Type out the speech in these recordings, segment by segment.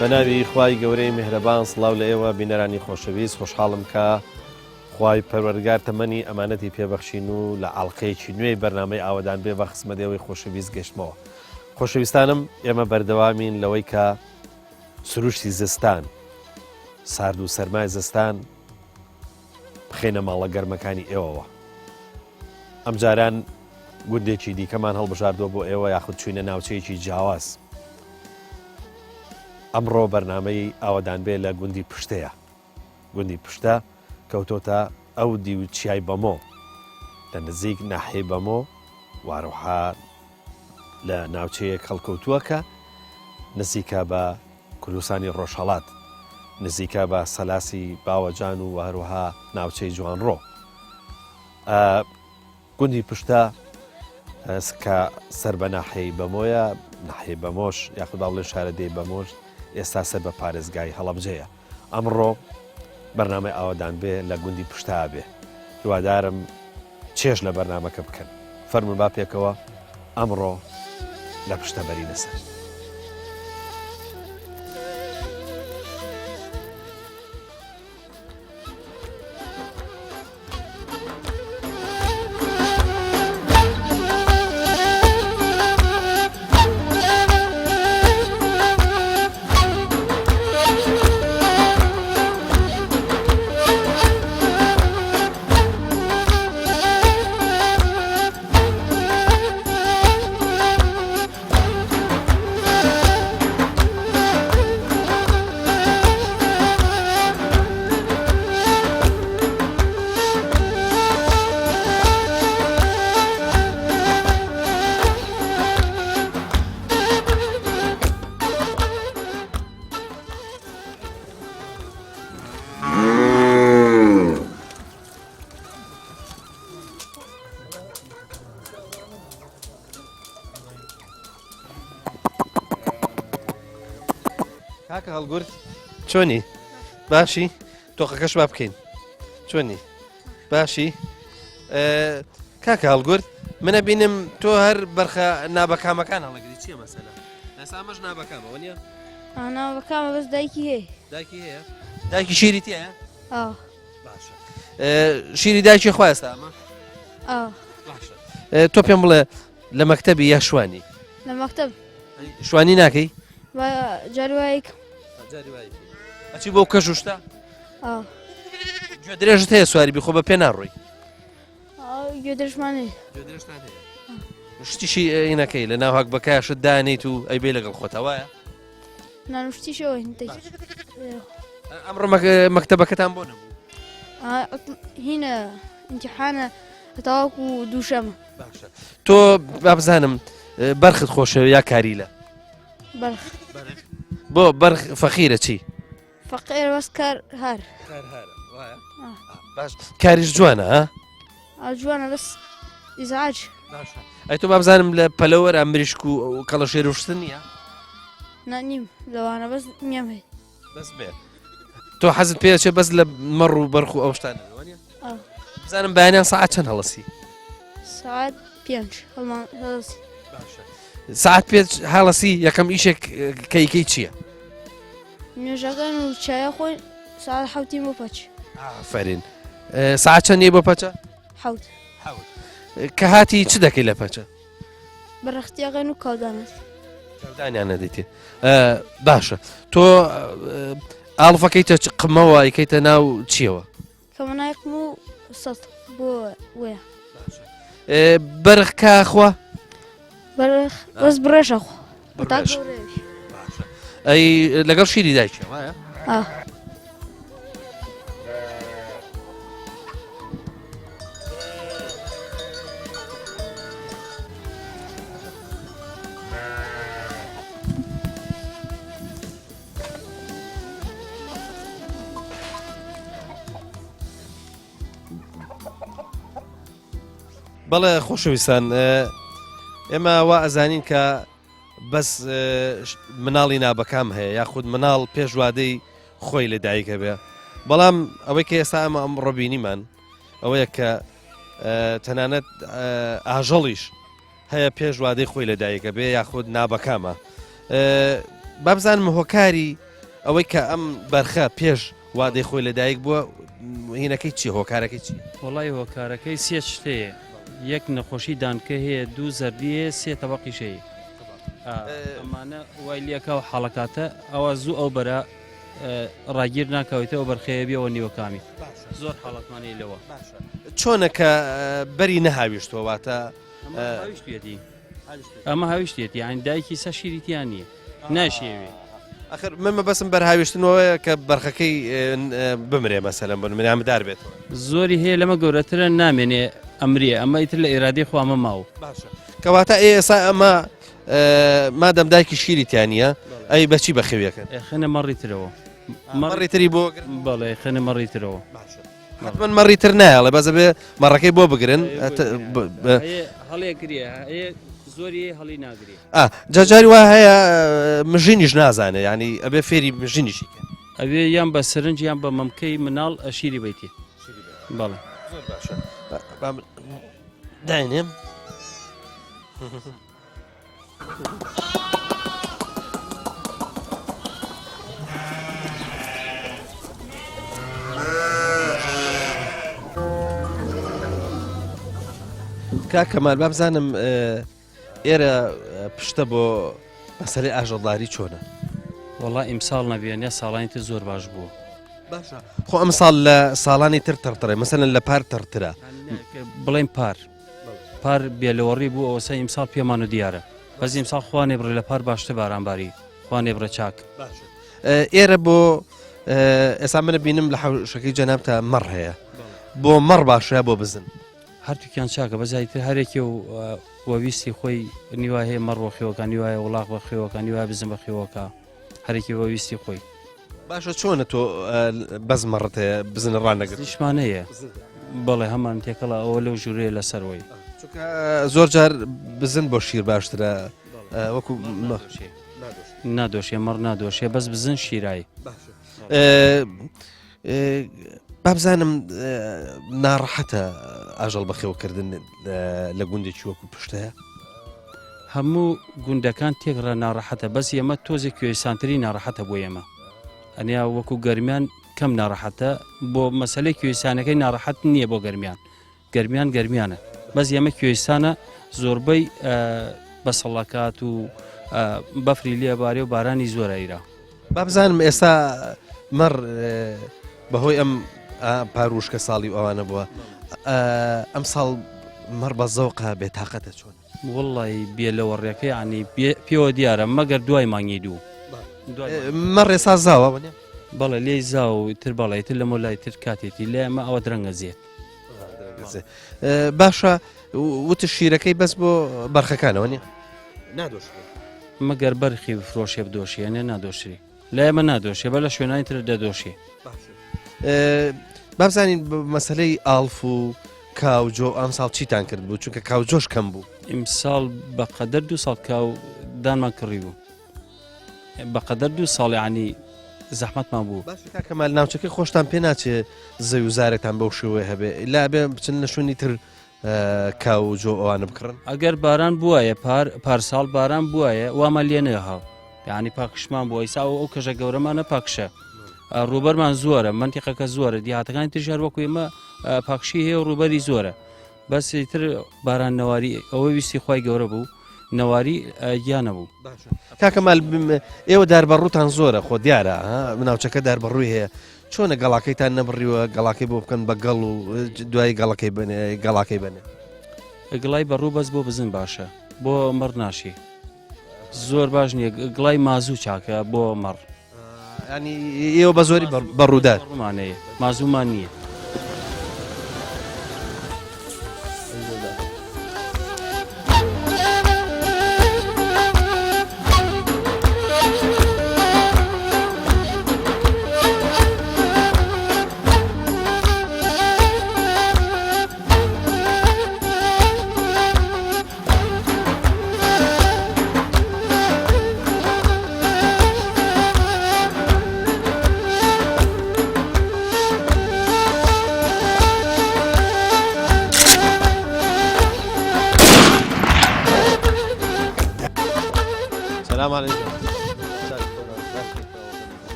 بەناوی خوای گەورەی میهرەبان سڵاو لە ئێوە بینەرانی خۆشەویست خۆشحاڵم کە خوای پەروەردگار تەمەنی ئەمانەتی پێبەخشین و لە ئاڵلقەیەکی نوێی بەرنامەی ئاوادان بێ بە خزمەتەوەی خۆشەویست گەشتمەوە. خۆشەویستانم ئێمە بەردەوامین لەوەی کە سروشتی زستان سارد و سەرمای زستان بخێنە ماڵە گەرمەکانی ئێوەوە. ئەم جاران گوندێکی دیکەمان هەڵبژاردووە بۆ ئێوە یاخود چوینە ناوچەیەکی جیاواز. ئەمڕۆ بەرنامەی ئاوادان بێ لە گوندی پشتەیە. گوندی پشتە کەوتۆتە ئەو دیوچیای بەمۆ لە نزیک ناحێی بەمۆ واڕوحا لە ناوچەیەک هەڵکەوتووە کە نزیکە بە کولوسانی ڕۆژهەڵات، نزیکە بە سەلاسی باوەجان و هەروەها ناوچەی جوانڕۆ. گوندی پشتە کە سەر بە ناحێی بەمۆیە، ناحێی بەمۆش یاخود باڵێ شارەدەی بەمۆش ئێستا سەر بە پارێزگای هەڵەبجەیە. ئەمڕۆ بەرنامەی ئاوادان بێ لە گوندی پشتا بێ. هیوادارم چێژ لە بەرنامەکە بکەن. فەرمون با پێکەوە ئەمڕۆ لە پشتە بەرینە سەر. کاکە هەڵگورد چۆنی؟ باشی؟ تۆقەکەش با بکەین. چۆنی؟ باشی؟ کاکە هەڵگورد منە بینم تۆ هەر بەرخە نابەکامەکان هەڵەگری چییە مەسەلە؟ ئێسامەش نابەکامەوە نییە؟ نابەکامە بەس دایکی هەیە. دایکی هەیە؟ دایکی شیری تێیە؟ باشە. شیری دایکی خوا ئێستا ئەمە؟ باشە. تۆ پێم بڵێ لە مەکتەبی یا شوانی؟ لە مەکتەب. شوانی ناکەی؟ جاروایەک. ئەچی بۆ کەژ شتە؟ گوێ درێژت هەیە سواری بی خۆ بە پێ ناڕۆی؟ گوێ درێژمانەیە. شتیشی ئینەکەی لە ناو هەک بەکایشت دانیت و ئەی بێ لەگەڵ خۆتەوەیە؟ نانوشتیشەوە ئەمڕۆ مەکتەبەکەتان بۆ نەبوو؟ هینە ئیمتیحانە تاواکو و دووشەمە. باشە. تۆ با بزانم بەرخت خۆشەوە یا کاریلە؟ بەرخ. بۆ بەرخ فەقیرە چی؟ فەقیر بەس کار هەر. باش. کاریش جوانە ها؟ جوانە بەس ئیزعاج. باشە. ئەی تۆ با بزانم لە پەلەوەرە مریشک و کەڵەشێر وشتن نییە؟ نیم لەوانە بەس نیام هەیە. بەس بێ. تۆ حەزت پێچێ بەس لە مەڕ و بەرخ و ئەو شتانە بزانم بەیانیان سەعات چەند هەڵەسی؟ سەعات 5 هەڵەسی. ساعت پێ هەڵەسی یەکەم ئیشێک کەیکەی چییە؟ نوێژەکان و چایە خۆی ساعت 7 بۆ پەچ. ئافرین. ساعت چەندی بۆ پەچە؟ 7. کە هاتی چ دەکەی لە پەچە؟ بەرەختیاغێن و کاودانەت. کاودانیان نەدەیتێ. باشە. تۆ ئاڵفەکەیتە قمەوە ئەیکەیتە ناو چیەوە؟ کەمەنایقم و سەد بۆ وەیە. بەرخ کاخوا؟ بەرخ بەس بڕێژە خۆ. ئەی لەگەڵ شیری دایکە وایە؟ بەڵێ خۆشەویستان ئێمە وا ئەزانین کە بەس مناڵی نابەکام هەیە یاخود مناڵ پێشوادەی خۆی لە دایکە بێ. بەڵام ئەوەی کە ئێستا ئەمە ئەم ڕۆبینیمان ئەوەیە کە تەنانەت ئاژەڵیش هەیە پێشوادەی خۆی لە دایکە بێ یاخود نابەکامە. با بزانم هۆکاری ئەوەی کە ئەم بەرخە پێش وا دەیخۆی لەدایک بووە هینەکەی چی هۆکارەکەی چی؟ وڵی هۆکارەکەی سێ شتەیە یەک نەخۆشی دانکە هەیە دوو زەردیە سێ تەبەقیشەیە ئەمانە وای لەکە و حاڵەکاتە ئەوە زوو ئەو بەرە ڕاگیر ناکەوێتەوە بەرخەیەبیەوە نیوەکامی زۆر حاڵەتمانی لەوە چۆنە کە بەری نەهاویشتەوە واتە هاویشتێتی ئەمە هاویشتێتی یان دایکی سە شیریتیان نییە ناشێوێ ئەخر مەمە بەسم بەرهاویشتنەوەیە کە بەرخەکەی بمرێ مەسەلەن بن منامدار بێتەوە زۆری هەیە لەمە گەورەترە نامێنێ ئەمریە ئەمە ئیتر لە ئێرادی خۆمە ماوە کەواتە ئێسا ئەمە مادەم دایکی شیریتیانە ئەی بەچی بەخێویەکەن خەنە مەڕیترەوە مەڕیتری بۆ بەڵێ خەنە مەڕیترەوە من مەڕیتر نایڵێ بەزە بێ مەڕەکەی بۆ بگرن هەڵەیەگرێ زۆری هەڵی ناگرێ جاجاری وا هەیە مژینیش نازانێ ینی ئەبێ فێری مژینیشی ئەوێ یان بە سرنج یان بە مەمکەی مناڵ ئەشیری بیتی بەڵێ داینێم کاکەمال با بزانم ئێرە پشتە بۆ مەسەلەی ئاژەڵداری چۆنە وڵا ئیمساڵ نەبیێنە ساڵانی تر زۆر باش بوو باشە خۆ ئەم ساڵ لە ساڵانی تر تەرترێ مەسەلەن لە پار تەرترە بڵێن پار بێلەوەڕی بوو ئەوسە ئیمساڵ پێمان و دیارە بەس ئیمساڵ خوانێ بڕێ لە پار باشتر بارانباری خوانێ بڕە چاک ئێرە بۆ ئێستا منە بینم لە حەوشەکەی جەنابتە مەڕ هەیە بۆ مەڕ باشە بۆ بزن هەردووکیان چاکە بەزایتر هەرێکی و وەویستی خۆی نیوای هەیە مەڕ بەخێوەکان نیوایە وڵاق بەخێوەکان نیوای بزن بەخێوەکە هەرێکی وەویستی خۆی باشە چۆنە تۆ بەز مەڕت هەیە بزن ڕانەگەر نیشمانەیە بەڵێ هەمان تێکەڵە ئەوە لەو ژوورەیە لەسەرەوەی زۆر جار بزن بۆ شیر باشترە وەکو نادۆشێ مەڕ نادۆشێ بەس بزن شیرایی با بزانم ناڕەحەتە ئاژەڵ بەخێوکردن لە گوندێکی وەکو پشتەیە هەموو گوندەکان تێکڕە ناڕەحەتە بەس ئێمە تۆزێک کوێستانتری ناڕەحەتە بۆ ئێمە ئەنیا وەکو گەرمیان کەم ناڕەحەتە بۆ مەسلەی کوێستانەکەی ناڕەحەت نییە بۆ گەرمیان گەرمیانە بەس ئێمە کوێستانە زۆربەی بەسەڵەکات و بەفری لێبارێ و بارانی زۆر ئەیرا با بزانم ئێستا مەڕ بەهۆی ئەم پاروشکە ساڵی ئەوانە بووە ئەم ساڵ مەڕ بە زەوقە بێتاقەتە چۆن وڵی بێ لەوە ڕێەکەی عنی پێوە دیارە مەگەر دوای مانگی دوو مەڕ ێسا زاوە بەڵێ لێی زاو تر بەڵێ تر لە مۆلای تر کاتێتی لێ ئەمە ئەوە درەنگە زیێت باشە وتە شیرەکەی بەس بۆ بەرخەکانەوە نیە مەگەر بەرخی فرۆشێ بدۆشیێنێ نادۆشری لە ئێمە نادۆشێ بە لە شوێنانی تر دەدۆشی بابزانین مەسلەی ئاڵف و کاوجۆ ئەم ساڵ چیتان کرد بوو چونکە کاوجۆش کەم بوو ئیمساڵ بەقەدەر 2 ساڵ کاو دانمان کڕی بوو بەقەدەر 2 ساڵ عنی زەحمەتمان بوو کەمال ناوچەکەی خۆشتان پێ ناچێت زەوی و زارێکتان بەو شێوەیە هەبێ لا بێ بچن لە شوێنی تر کاوجۆ ئەوانە بکڕن ئەگەر باران بووایە پارساڵ باران بووایە وامان لێ نەهاو یعنی پاکشمان بووە ئیسا ئەو کەژە گەورەمانە پاکشە ڕوبەرمان زۆرە منتیقەکە زۆرە دیهاتەکانی ترژار وەکو ئێمە پاکشی هەیە و ڕوبەری زۆرە بەس تر باران نەواری ئەوە ویستی خی گەورە بوو نەواری گیانە بوو کاکەمال ئێوە داربەڕووتان زۆرە خۆ دیارە ناوچەکە داربەڕووی هەیە چۆنە گەڵاکەیتان نەبڕیوە گەڵاکەی بۆ بکەن بە گەڵ و دوای گەڵاکەی بنێ گڵای بەڕوو بەس بۆ بزن باشە بۆ مەڕ ناشی زۆر باش نییە گڵای مازوو چاکە بۆ مەڕ ینی ئێوە بە زۆری بەڕوودار ڕمانەیە مازوومان نییە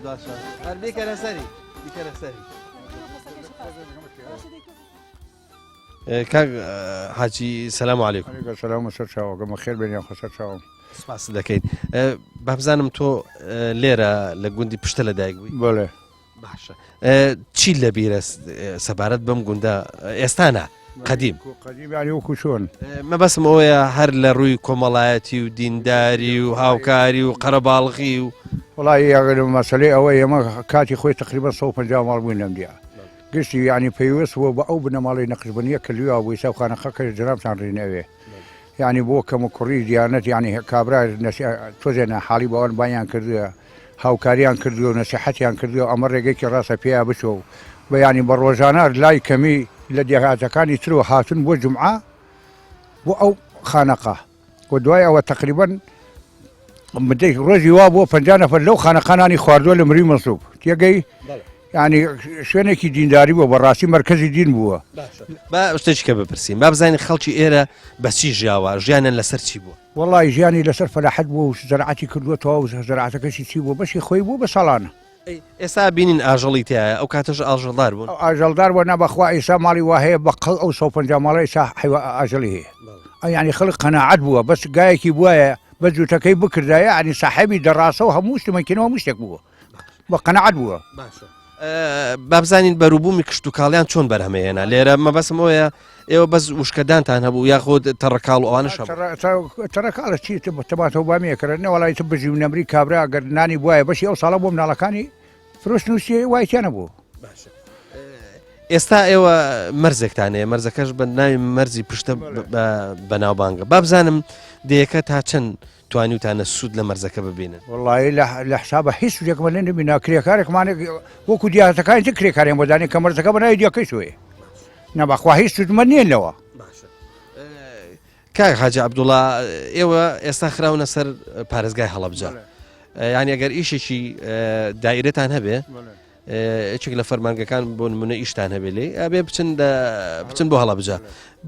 بیکەرە سەری بیکەرە سەری کاک حاجی سەلام عەلەیکوم. سلام سەر چاوەگەمە خێر بێنیان خۆ سەر چاوم. سپاس دەکەین. بابزانم تۆ لێرە لە گوندی پشتە لەدایک بووی. بەڵێ باشە چی لە بیرە سەبارەت بەم گوندە ئێستانە قەدیم قەدیمیانی وەکو چۆن مەبەسم ئەوەیە هەر لە ڕووی کۆمەڵایەتی و دینداری و هاوکاری و قەرەباڵغی و وڵی ئەگەر مەسلەی ئەوەی ئێمە کاتی خۆی تقریبا 150 ماڵ بووین لەم دیە گشتی یعنی پێیوەستەوە بە ئەو بنەماڵی نەقشبنیە کردووە بووی ساوخانەخەکە جرامتان ڕینەوێ یعنی بۆ کەم و کوڕی دیانەت یعنی کابرا تۆزێنە حاڵی بەوان بایان کردووە هاوکاریان کردووە و نەسیحەتیان کردووە ئەمە ڕێگەیکی ڕاستە پێیا بچۆ بە ینی بە ڕۆژانە لای کەمی لە دێهاتەکانی ترەوە هاتون بۆ جمعە بۆ ئەو خانەقا و دوای ئەوە تقریبا ڕۆژی وا بۆ 50 نەفەر لەو خانەقانانی خواردووە لە مری مەسلوب تێگەی ینی شوێنێکی دینداری بووە بەڕاستی مەرکەزی دین بووە. با شتێککە بپرسیم با بزانین خەڵکی ئێرە بەچی ژیاوە ژیانیان لەسەر چی بووە؟ وڵی ژیانی لەسەر فەلاحەت بوو و زەرعەتی کردووەتەوە و زەرعەتەکەشی چی بوو بەشی خۆی بوو بە ساڵانە. ئێستا بینین ئاژەڵی تایە ئەو کاتەش ئاژەڵدار بوون ئاژەڵدار وە نەبەخوا ئێستا ماڵی وهەیە بە قەڵ ئەو 150 ماڵی ئێستا ئاژەڵی هەیە ینی خەڵک قەناعەت بووە بەس گایەکی بووایە بە جووتەکەی بکردایە ینی ساحەبی دەڕاستە و هەموو شتمەکەنەوە مشتێک بووە بە قەناعەت بووە. بابزانین بەروبوومی کشت و کاڵیان چۆن بەرهەمەیەنە لێرە مەبەسم ئەوەیە ئێوە بەس وشکەدانتان هەبوو یاخۆ تەڕەکاڵ و ئەوانش تەرەکاڵە چی تەماتەوە بامێکردن وڵی تە بژی و نەمری کابرا گەر نانی بواە بەشی ئەو ساڵە بۆ مناڵەکانی فرۆشت نووسی وایتیانە بوو. ئێستا ئێوە مەرزێکتانەیە مەرزەکەش بە ناوی مەرزی پشتە بەناوبانگە بابزانم دەیەکە تا چەند توانیوتانە سوود لە مەرزەکە ببینن وڵی لە حسابە هیچ سوودێکمە لێ نبینا کرێکارێکمان وەکو دیاتەکانی تر کرێکاریان بۆدانی کە مەرزەکە بە ناوی دیەکەی سوێ نەبخوا هیچ سوودمە نیێنەوە. کاک حاجی عەبدوڵڵا ئێوە ئێستا خراونە سەر پارێزگای هەڵەبجە یعنی ئەگەر ئیشێکی دایرەتان هەبێ چێک لە فەرمانگەکان بۆ نمونە ئیشتان هەبێ لێ ئەبێ بچن بۆ هەڵەبجە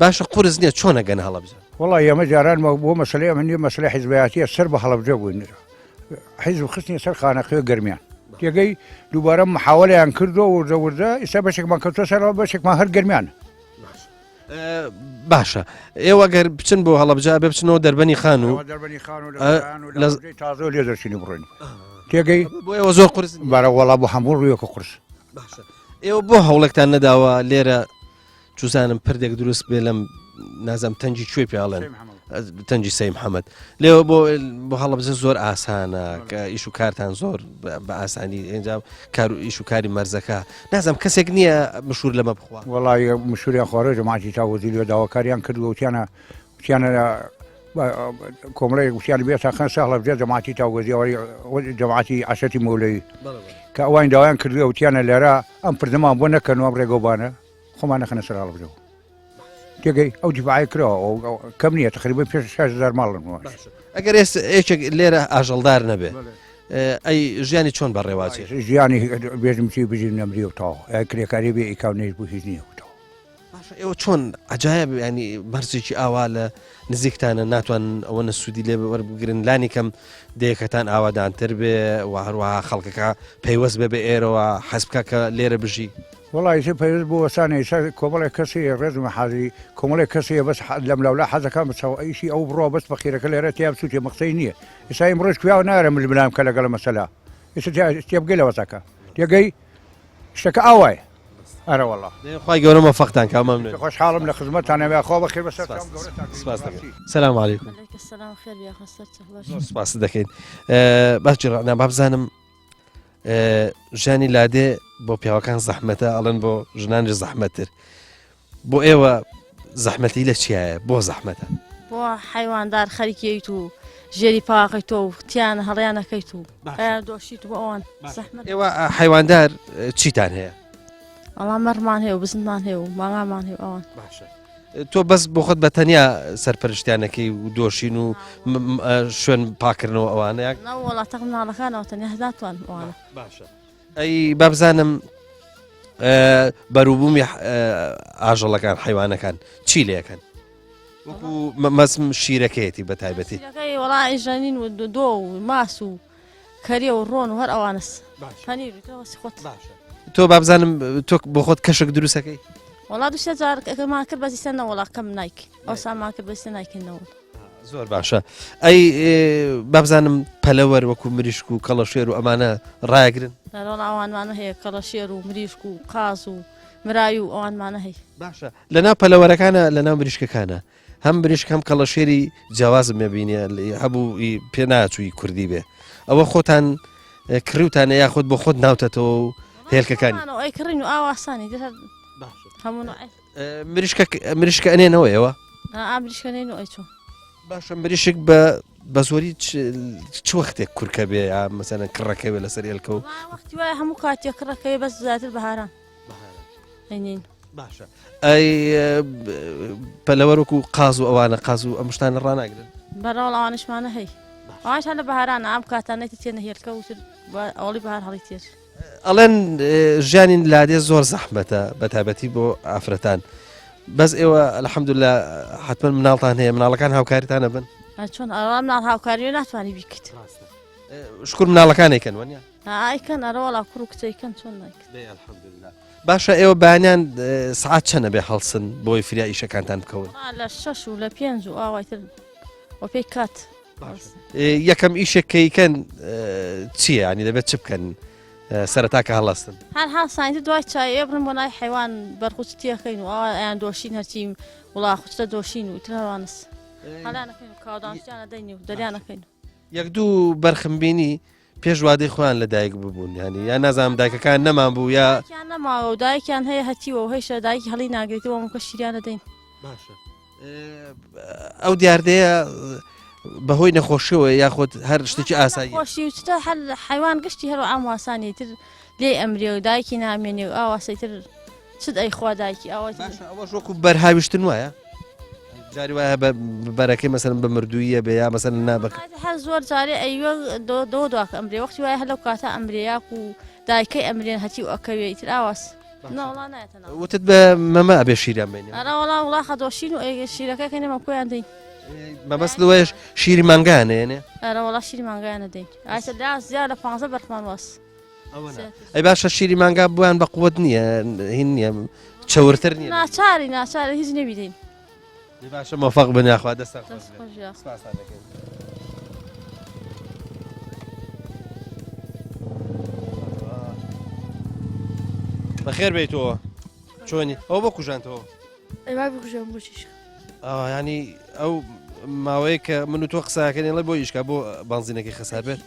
باشە قورس نییە چۆن ئەگەن هەڵەبجە وڵی ئێمە جاران بۆ مەسلەی ئەمە نیە مەسلەی حیزبایەتیە سەر بە هەڵەبجە بووین حیزب خستنی سەر خانەقی گەرمیان تێگەی دووبارە محاوەڵیان کردەوە وردە ئێستا بەشێکمان کەوتە سەرەوە بەشێکمان هەر گەرمیان. باشە ئێوە گەر بچن بۆ هەڵەبجە بێ بچنەوە دەربەنی خان و تازۆ لێ دەرچینی بڕۆین تێگەی بۆ ئێوە زۆر قرس بارە وڵا بۆ هەموو ڕوویەکە قرس. ئێوە بۆ هەوڵێکتان نەداوە لێرە چوزانم پردێک دروست بێ لەم نازەم تەنجی کوێ پیاڵێن تەنجی سەی محەممەد لێوە بۆ هەڵەبجە زۆر ئاسانە کە ئیش و کارتان زۆر بە ئاسانی ئێنجا ئیش و کاری مەرزەکە نازەم کەسێک نییە مشهور لەمە بخوا وڵی مشوریان خوارە جەماعەتی تاوەزیری داواکاریان کردووە وتیانە کۆمەڵەیەک وشیان بێت خەن سە هەڵەبجە جەماعەتی تاوەزیەوەی جەماعەتی عەشەتی مەولەوی کە ئەوان داوایان کردووە وتیانە لێرە ئەم پردەمان بۆ نەکەنەوە ڕێگەوبانە خۆمان نەخەنە سەر هەڵەبجەوە تێگەی ئەو دیفاعی کرەوە کەم نییە تقریبا پێ 6,000 ماڵن ئەگەر ئێچێک لێرە ئاژەڵدار نەبێ ئەی ژیانی چۆن بەڕێوازی ژیانی بێژم چی بژین نەمری و تاوە کرێکاری بێ ئیکاونێش بوو هیچ نییە ئێوە چۆن عجایب ینی مەرزێکی ئاوا لە نزیکتانە ناتوان ئەوە نەسوودی لێ وەربگرن لانی کەم دەیەکەتان ئاوادانتر بێ و هەروەها خەڵکەکە پەیوەست بێ بە ئێرەوە حەسبکە کە لێرە بژی وڵی پێویست بۆ وەسانەی کۆمەڵێک کەسی ڕێزمە حاضری کۆمەڵێک کەسیە بەس لەم لەولا حەزەکان بچەوە ئەیشی ئەو بڕۆ بەس بەخیرەکە لێرە تیا بچوتێ مەقسەی نییە ئێستا ئەمڕۆژ کوێاو نارە مل بلام کە لەگەڵ مەسەلا ئێستا تێبگەی لەوەساکە تێگەی شتەکە ئاوایە ئەرە وەڵا خی گەورە مەفەقتان کامەم خۆشحاڵم لە خزمەتانەوێ خۆ بەخێر بەسەر سەلام عەلەیکوم سپاس دەکەین باچی ڕەنا بابزانم ژانی لادێ بۆ پیاوەکان زەحمەتە ئەڵەن بۆ ژنانی زەحمەتتر بۆ ئێوە زەحمەتی لە چیایە بۆ زەحمەتە بۆ حیواندار خەریکیت و ژێری پاقیت و تیانە هەڵیانەکەیت و دۆشیت بۆ ئەوان ئێوە حیواندار چیتان هەیە؟ ئەڵام مەرمان هەیە و بزنمان هەیە و ماڵامان هەیە ئەوان تۆ بەس بۆ خۆت بە تەنیا سەرپەرشتیانەکەی و دۆشین و شوێن پاکردنەوە ئەوانەیە وڵاتە مناڵەکانەوە تەنیا هەداتوان ئەوانە باشە ئەی بابزانم بەروبوومی ئاژەڵەکان حیوانەکان چی لەکەن وەکو مەسم شیرەکەیەتی بە تایبەتی وڵای ژەنین و دۆ و ماس و کەریە و ڕۆن و هەر ئەوانس هەنیوەسی خۆت تۆ بابزانم تۆ بۆ خۆت کەشک دروستەکەی وڵا دوشتە جارمان کرد بەزیستە نەوەڵا کەم نایک ئەو سامان کرد بەزیستە نایکردنەوە زۆر باشە ئەی بابزانم پەلەوەر وەکو مریشک و کەڵەشێر و ئەمانە ڕایگرن لەڕۆڵ ئەوانمانە هەیە کەڵەشێر و مریشک و قاز و مرای و ئەوانمانە هەیە باشە لەناو پەلەوەرەکانە لەناو مریشکەکانە هەم مریشک هەم کەڵەشێری جیاوازم مێبینە هەبوو پێ ناچووی کوردی بێ ئەوە خۆتان کڕیوتانە یاخۆت بۆ خۆت ناوتەتەوە و هێلکەکانی ئەی کڕین و ئاواسانی هەموو مریشکە ئەنێنەوەیەوە ئامریشکەنێن و ئەی چۆن باشە مریشک بە زۆری چ وەختێک کورکە بێ یا مەسەنە کڕەکەوێ لەسەر هێلکە و وەختی وایە هەموو کاتێک کڕەکەی بەس زیاتر بەهاران هەینین باشە ئەی پەلەوەرەکو قاز و ئەوانە قاز و ئەم شتانە ڕناگرن بەڕەوڵ ئەوانشمانە هەی ئەوانش هەر لە بەهارانە ئەم کاتانەی تێنە هێلکە وتر ئەوڵی بەهار هەڵی تێر ئەڵێن ژیانی لادێ زۆر زەحمەتە بەتابەتی بۆ ئافرەتان بەس ئێوە الحەمدوللا حتمما مناڵتان هەیە مناڵەکان هاوکاریتانە بن چۆن ئەوە مناڵ هاوکاریوە ناتوانانی بیکەیت شکر مناڵەکان ئەیکەن وەنیا ئایکەن ئەرەوەڵا کوڕ و کچەیکەن چۆن نایکرد باشە ئێوە بەیانیان سعات چەنە بێ هەڵسن بۆی فریا ئیشەکانتان بکەون لە 6 و لە 5 و ئاوایتر وە پێی کات یەکەم ئیشێکەکەن چییە ینی دەبێت چ بکەن سەرەتاکە هەڵەستن هەر هاوسانیتر دوای چای ئێبرم بۆ نای حیوان بەرخوچتیەکەین و ئەیان دۆشین هەرچیم وڵا خوچتە دۆشین و ترهوانس هەلانەکەین و کاودانشتیانە دەین و دەریانەکەین یەک دوو بەرخمبینی پێش وادەی خۆیان لە دایک ببوون ینی یا نازانم دایکەکان نەمان بوو یا نەماوە و دایکیان هەیە هەتیوە و هەیشە دایکی هەڵی ناگرێتەوە مکە شیریانە دەین باشە ئەو دیاردەیە بەهۆی نەخۆشیەوە یاخۆت هەر شتێکی ئاسایی خۆشی وچتە هەر حیوان گشتی هەروە ئام واسانی تر لێ ئەمرێ و دایکی نامێنێ و ئاواسەیتر چت ئەیخوا دایکی ئەوەش وەکو بەرهاویشتن وایە جاری وایە بەرەکەی مەسەرم بە مردوویە بێ یا مەسەر نابەکە هەر زۆر جارێ ئەیوە دوکە ئەمرێ وەختی وایە هەر لەو کاتە ئەمرێیاک و دایکەی ئەمرێن هەتی و ئەکەوێ تر ئاواس وتت بە مەمە ئەبێ شیریان بێنێ ئەرە وڵا وڵا خەدۆشین و شیرەکەی نەمە کۆیان دەین مەبەست لەوەیش شیری مانگانێنێ ئەرە وڵا شیری مانگایانە دەین ئایسە لا زیاد لە 15 بەرخمان واس ئەی باشە شیری مانگا بۆیان بە قووەت نییە هین نییە چەورتر نییە ناچاری هیچ نەبیدەین باشە مۆفەق بن یاخوا دەستە بەخێر بیتەوە چۆنی ئەو بۆ کوژانتەوە ینی ئەو ماوەیە کە من و تۆ قساکەنی لە بۆ ئیشکا بۆ بانزینەکەی خەسار بێت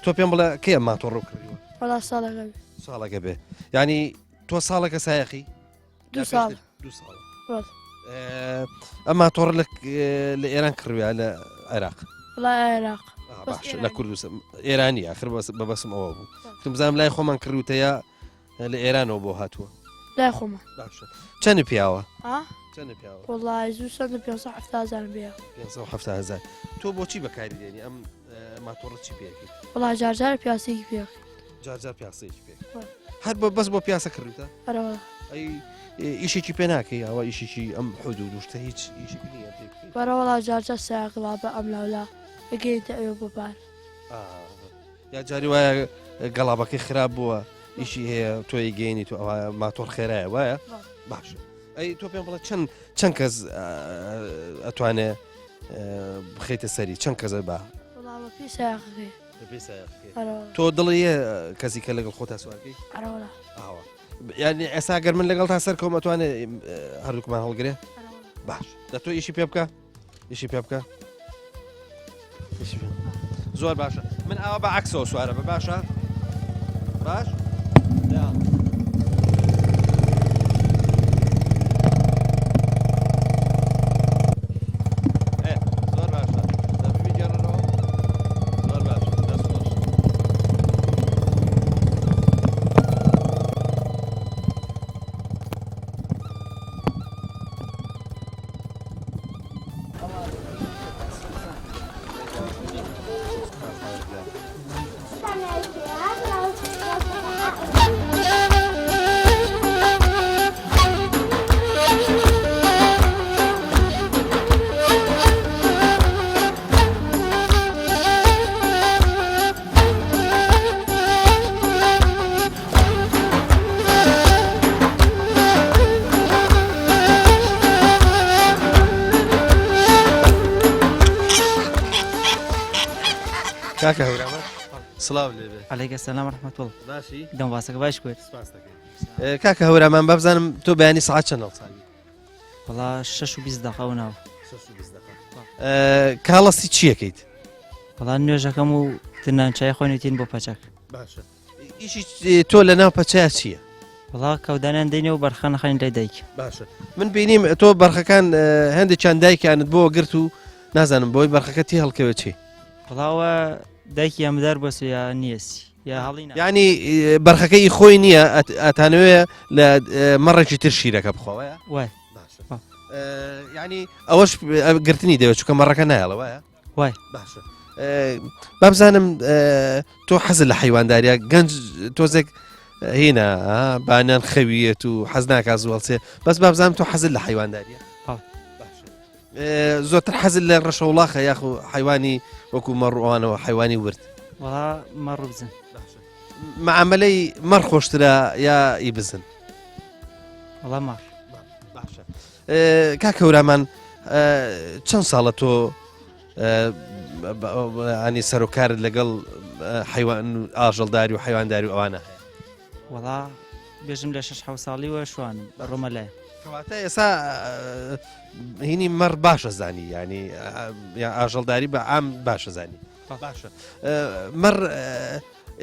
تۆ پێم بڵێ کێ ماتۆڕ کردیوە ساڵەکە بێ ینی تۆ ساڵەکە سایەخی دو ساڵ ئەمما تۆڕ لە ئێران کڕویە لە عێراق لە کوردستان ئێرانی آخر بەبەسم ئەوە بوو تمزانام لای خۆمان کڕوتەیە لە ئێرانەوە بۆ هاتووە لای خۆمە چەندی پیاوە وڵای زوو سند 500,000 بێ 500,000 تۆ بۆچی بەکاری دێنی ئەم ماتۆڕ چی پێکی وڵای جارجار پیاسێکی پێ جارجار پیاسەیەکی پێ هەر بەس بۆ پیاسە کڕیتە ئەی ئیشێکی پێ ناکەی ئەوە ئیشێکی ئەم حدود و شتە هیچ ئیشێکی نییە بەرە وڵای جارجار ساغڵا بە ئەم لاولا ئەگەیتە ئەوێ بەبار یا جاری وایە گەڵابەکەی خراپ بووە ئیشی هەیە تۆی گەینی تو ئەوە ماتۆر خێرایە وایە باشە ئەی تۆ پێم بڵێ چەند کەس ئەتوانێ بخەیتە سەری چەند کەسە با تۆ دڵیە کەسی کە لەگەڵ خۆتا سوارکەی یعنی ئێستا گەر من لەگەڵ تا سەر کەوم ئەتوانێ هەردووکمان هەڵگرێ باش دە تۆ ئیشی پێ بکە ئیشی پێ بکە زۆر باشە من ئەوە بە عەکسەوە سوارە بە باشە باش کاکە هەورامان سڵاو لێبێ عليك السلام ورحمة الله باشی دەم باسەکە باش کرد سپاس دەکەین کاکە هەورامان با بزانم تۆ بەیانی سەعات چەند هەڵساوی وڵا 6:20 دقە ناو کاڵەستی چیەکەیت وڵا نوێژەکەم و تنانچای خۆینەتین بۆ پەچەک باشە ئیشی تۆ لە ناو پەچەیە چییە وڵا کەودانیان دەینێ و بەرخە نەخەین لای دایک باشە من بینیم تۆ بەرخەکان هەندێکیان دایکیانت بۆ گرت و نازانم بۆی بەرخەکەتی هەڵکەوێت چی وڵاوە دایکی ئەمدار بەس یا نیەسی یا هەڵی یعنی بەرخەکەی خۆی نییە ئەتانوێ لە مەڕێکی تر شیرەکە بخۆوەیە وای یعنی ئەوەش گرتنی دەوێت چکە مەڕەکە نایڵە وایە وای باشە با بزانم تۆ حەزت لە حیوانداریە گەنج تۆزێک هینە بانیان خەویێت و حەز ناکات زوڵچێ بەس با بزانم تۆ حەزت لە حیوانداریە زۆرتر حەزت لە ڕەشە وڵاخە یاخو حیوانی وەکو مەڕوانەوە حیوانی ورد وڵا مەڕ بزن معاملەی مەڕ خۆشترە یا ئی بزن وڵا مەڕ باشە کاکە هەورامان چەند ساڵە تۆ ئەنی سەرۆکارت لەگەڵ حیوان ئاژەڵداری و حیوانداری و ئەوانە هەیە وڵا بێژم لە 6 ساڵی وە شوانم ڕۆمە لای کەواتە ئێستا هینی مەڕ باشە زانی ینی ئاژەڵداری بە ئام باشە زانی باشە مەڕ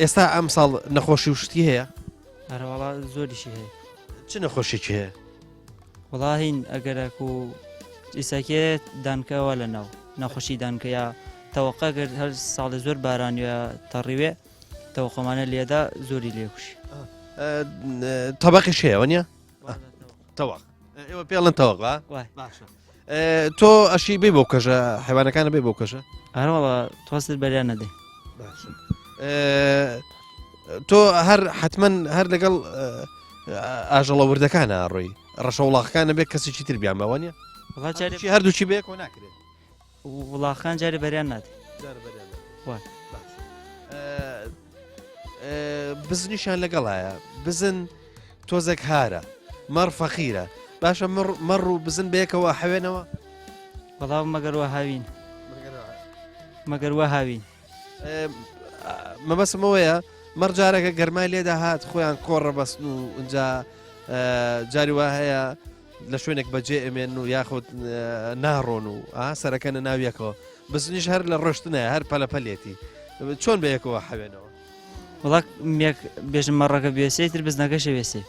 ئێستا ئەم ساڵ نەخۆشی وشتی هەیە هەروەڵا زۆریشی هەیە چ نەخۆشیی هەیە وڵا هین ئەگەرەک و ئیساکێت دانکەوە لە ناو نەخۆشی دانکە یا تەوەقع گەر هەر ساڵی زۆر بارانیە تەڕیوێ تەوەقەمانە لێدا زۆری لێکوشی تەبەقی شەیەوە نیە تەوەق ئێوە پێڵەن تەوەق باشە تۆ ئەشی بێ بۆ کەژە حیوانەکانە بێ بۆ کەژە هەروەڵا تۆست بەریان نەدەی تۆ هەر حتمما هەر لەگەڵ ئاژەڵە وردەکانە ڕۆی ڕەشە وڵاخەکانە بێت کەسێکی تر بیان بەوە نیە هەردووچی بێکۆ ناکرێت وڵاخان جارێ بەریان نادێ بزنیشان لەگەڵایە بزن تۆزێک هارە مەڕ فەخیرە باشە مەڕ و بزن بەیەکەوە حەوێنەوە بەڵاو مەگەرەوە هاوین مەگەروە هاوین مەبەسمەوەیە مەڕ جارێکە گەرمای لێدا هات خۆیان کۆڕە بەستن و اینجا جاری وا هەیە لە شوێنێک بەجێ ئەمێن و یاخود ناڕۆن و سەرەکەنە ناویەکەوە بزنیش هەر لە ڕۆشتنەیە هەر پەلەپەلێتی چۆن بەیەکەوە حەوێنەوە وڵا مێک بێژم مەڕەکە بێسێتر بزنەکەشە وێسێ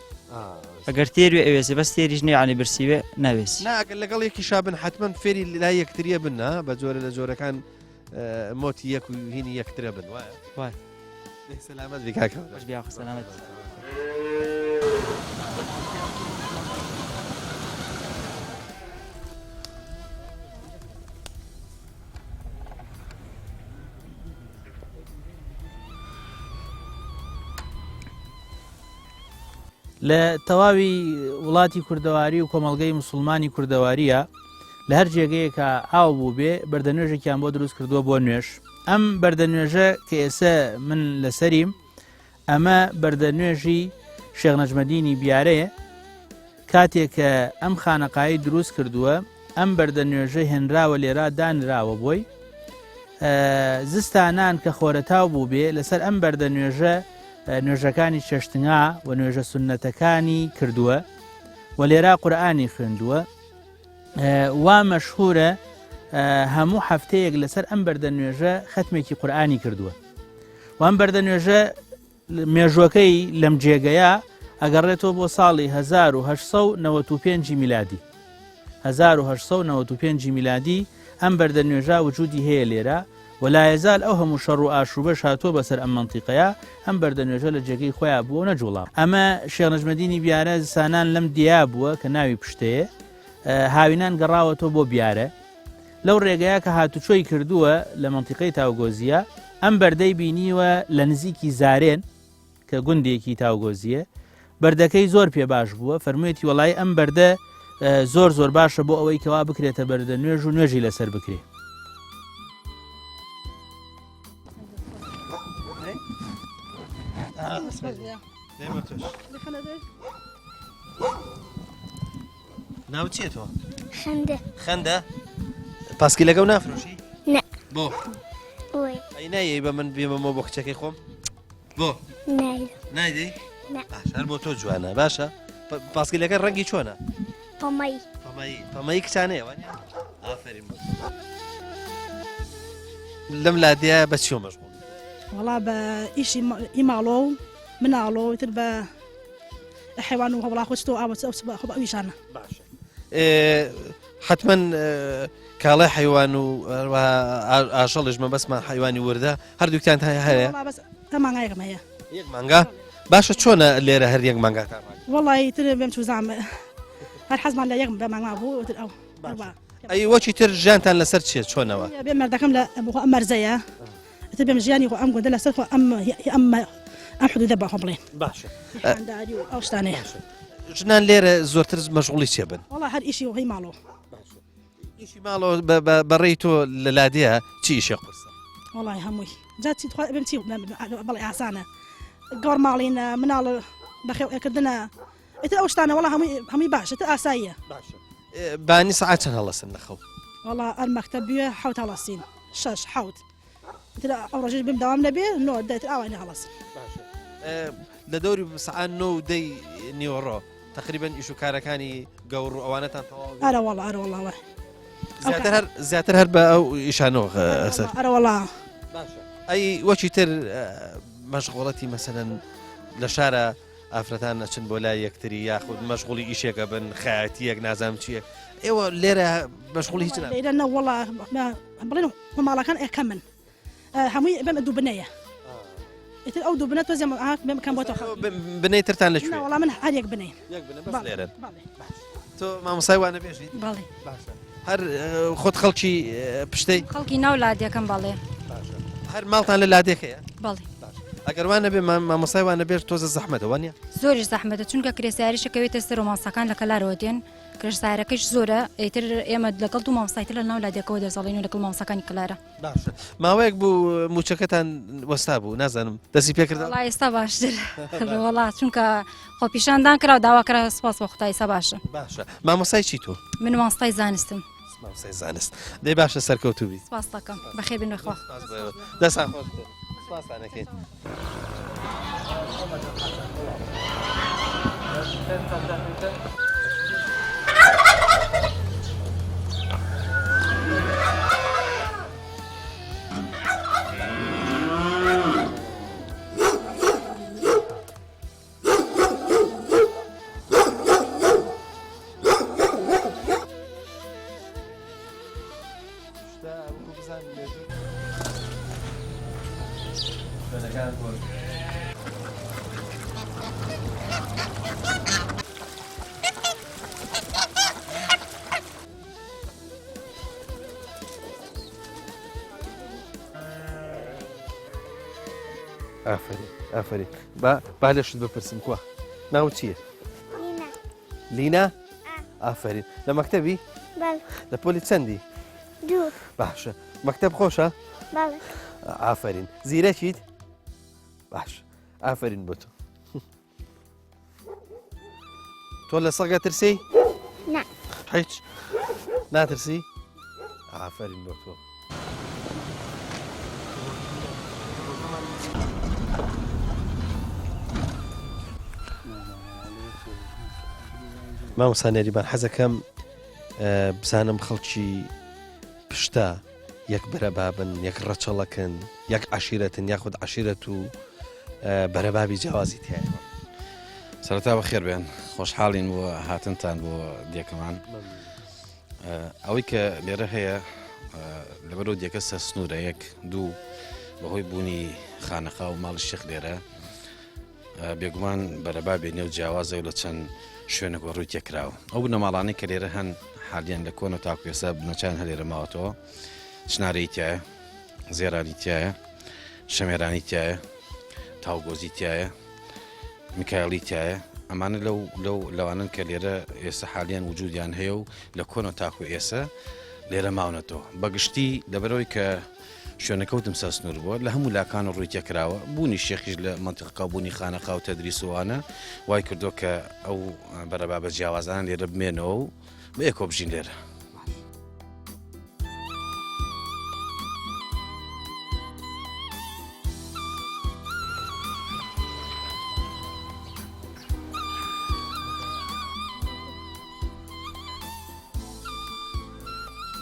ئەگەر تێروێ ئەوێسێ بەس تێریش نێعانی برسیوێ ناوێسی ناگەر لەگەڵ یەکی شابن حتمما فێری لای یەکتریە بنە بە جۆرە لە جۆرەکان مۆتی یەک و هینی یەکترە بن وایە سەلامەت بی کاکە سەلامەت لە تەواوی وڵاتی کوردەواری و کۆمەڵگەی موسڵمانی کوردەواریە لە هەر جێگەیەکە ئاو بوو بێ بەردەنوێژێکیان بۆ دروست کردووە بۆ نوێش ئەم بەردەنوێژە کە ئێستا من لەسەریم ئەمە بەردەنوێژی شێخ نەجمەدینی بیارەیە کاتێک کە ئەم خانەقایی دروست کردووە ئەم بەردەنوێژە هێنراوە لێرا دانراوە بۆی زستانان کە خۆرەتاو بوو بێ لەسەر ئەم بەردەنوێژە نوێژەکانی چێشتنگا و نوێژە سونەتەکانی کردووە و لێرا قورئانی خوێندووە وا مەشهورە هەموو هەفتەیەک لەسەر ئەم بەردەنوێژە ختمێکی قورئانی کردووە و ئەم بەردەنوێژە مێژوەکەی لەم جێگەیە ئەگەڕێتەوە بۆ ساڵی 1895 میلادی 1895 میلادی ئەم بەردەنوێژە وجودی هەیە لێرە ولا يزال ئەو هەموو شەڕ و ئاشوبە هاتووە بەسەر ئەم منتیقەیە ئەم بەردەنوێژە لە جێگەی خۆیان بووە نەجوڵام ئەمە شێخ نەجمەدینی بیارە زستانان لەم دیا بووە کە ناوی پشتەیە هاوینان گەڕاوەتەوە بۆ بیارە لەو ڕێگەیە کە هاتوچۆی کردووە لە منتیقەی تاوگۆزیە ئەم بەردەی بینیوە لە نزیکی زارێن کە گوندێکی تاوگۆزیە بەردەکەی زۆر پێ باش بووە فەرموویەتی وەڵای ئەم بەردە زۆر باشە بۆ ئەوەی کەوا بکرێتە بەردە نوێژ و نوێژی لەسەر بکرێت ناو چیە تۆ؟ خەندە خەندە؟ پاسکی لەگەڵ نافرۆشی؟ نە بۆ؟ ئەی نایە بە من بێمەمە بۆ کچەکەی خۆم بۆ نایدەی هەر بۆ تۆ جوانە باشە پاسکیلەکە ڕەنگی چۆنە پەمەی کچانەیە ئافرین لەم لادیە بە چیۆ مەشغوڵ وڵا بە ئیشی ئیماڵۆ و مناڵۆ تر بە حیوان و هەوڵا خۆشتۆ ئەویشانە حتمما کاڵای حیوان و ئاژەڵش مە بەسمان حیوانی وردە هەردووکتان هەیە تەمانگایەکەم هەیە یەک مانگا باشە چۆنە لێرە هەر یەک مانگاتان وڵی تر بێم چوزانمە هەر حەزمان لە یەک بە مانگا بوو تر ئەو ئەی وەچی تر ژیانتان لەسەر چیە چۆنەوە بێ مەردەکەم لە ئەم مەرزەیە تر بێم ژیانی خۆ ئەم گوندە لەسەر خۆ ئەم حدودە بە خۆ بڵێن باشە خانداری و ئەو شتانەیە ژنان لێرە زۆرتر مەشغوڵی چێ بن وڵا هەر ئیشی وهی ماڵۆ ئیشی ماڵەوە بەڕێی تۆ لە لادەیە چی ئیشێک قرسە وڵی هەمووی جاتی بم چی بەڵێ ئاسانە گەڕ ماڵینە مناڵ بەخێوکردنە ئێتر ئەو شتانە وڵا هەمووی باشە تر ئاساییە بانی سەعات چەند هەڵەسن لەخەو وڵا ئەرمەکتە بوێ حوت هەڵەسین 6 حوت ئەو ڕۆژێش بم داوام لەبێ نۆ دەتر ئاوای هەڵەسن لە دەوری سەعات 9 دەی نیوەڕۆ تقریبا ئیش و کارەکانی گەور و ئەوانەتان تەواو ئەرەوەڵ زیاتر هەر بە ئەو ئیشانەوە ئەرەوەڵا ئەی وەچی تر مەشغوڵەتی مەسەرەن لە شارە ئافرەتان نەچن بۆ لای یەکتری یاخود مەشغوڵی ئیشێکە بن خایەتیەک نازام چییە ئێوە لێرە مەشغوڵی هیچ لێرە نەوەڵا بڵێن ماڵەکان ئەکە من هەمووی بەم دوو بنەیە ئیتر ئەو دوو بنە تۆ زێم بکەم بۆ تۆ بنەی ترتان لەکوێ وڵا من هەر یەک بنەین لێرن تۆ مامۆسای وانە بێژیت بەڵێ هەر خۆت خەڵکی پشتەی خەڵکی ناو لادیەکەم بەڵێ هەر ماڵتان لە لادێکەیە بەڵێ ئەگەر وانە بێ مامۆسای وانە بێژ تۆزە زەحمەتەوە نیە زۆریش زەحمەتە چونکە کرێسیاریشەکەوێتە سەر و مامۆساکان لە کەلارەوە دێن کرێسایەکەش زۆرە ئیتر ئێمە لەگەڵ دوو مامۆستایتر لە ناو لادیەکەەوە دەزەڵین و لەگەڵ مامۆساکانی کەلارە باشە ماوەیەک بوو موچەکەتان وەستا بوو نازانم دەستی پێکرد وڵای ئێستا باشتر وڵات چونکە خۆپیشاندان کرا و داواکرا سپاس بۆ خوتای ئێستا باشە باشە مامۆسای چی تۆ من مامۆستای زانستم مامۆستای زانست دەی باشە سەرکەوتوو بیت سپاس دەکەم بەخێر بن بخوا دەستان خۆش سپاسانەکەین ئافرین با لەشت بپرسم کووە ناو چییە؟ لینا؟ ئافرین لە مەکتەبی؟ لە پۆلی چەندی؟ باشە مەکتەب خۆشە؟ ئافرین زیرەکیت؟ باش ئافرین بۆ تۆ تۆ لە سەگە ترسی؟ هیچ ناترسی؟ ئافرین بۆ تۆ مامۆسانێریبان حەزەکەم بزانم خەڵکی پشتا یەک بەرەبابن یەک ڕەچەڵەکەن یەک عشیرەتن یاخود عشیرەت و بەرەبابی جیاوازی تایە سەرەتا بەخێر بێن خۆشحاڵین بۆ هاتنتان بۆ دیەکەمان ئەوەی کە لێرە هەیە لەبەرەوە دیەکە سە سنوورە یەک دوو بەهۆی بوونی خانەخا و ماڵی شێخ لێرە بێگومان بەرەبابێ نێو جیاوازە و لە چەند شوێنە ڕووی تێکراوە ئەو بنەماڵانەی کە لێرە هەن حالیان لە کۆنە تاکوێسە بنەچان هەلێرە ماوەتەوە چنارەی تایە زێرانی تایە شەمێرانی تایە تاوگۆزی تایە میکایلی تایە ئەمانە لەوانن کە لێرە ئێستا حالیان وجودیان هەیە و لە کۆنە تاکو ئێسە لێرە ماونەتەوە بەگشتی لەبەرەوەی کە شوێنەکەوتم سە سنوور بووە لە هەموو لاکانە ڕووی تێکراوە بوونی شێخیش لە منتیقا بوونی خانەقا و تەدریسوانە وای کردو کە ئەو بەرەبابە جیاوازان لێرە بمێنەوە و بەیەکۆ بژین لێرە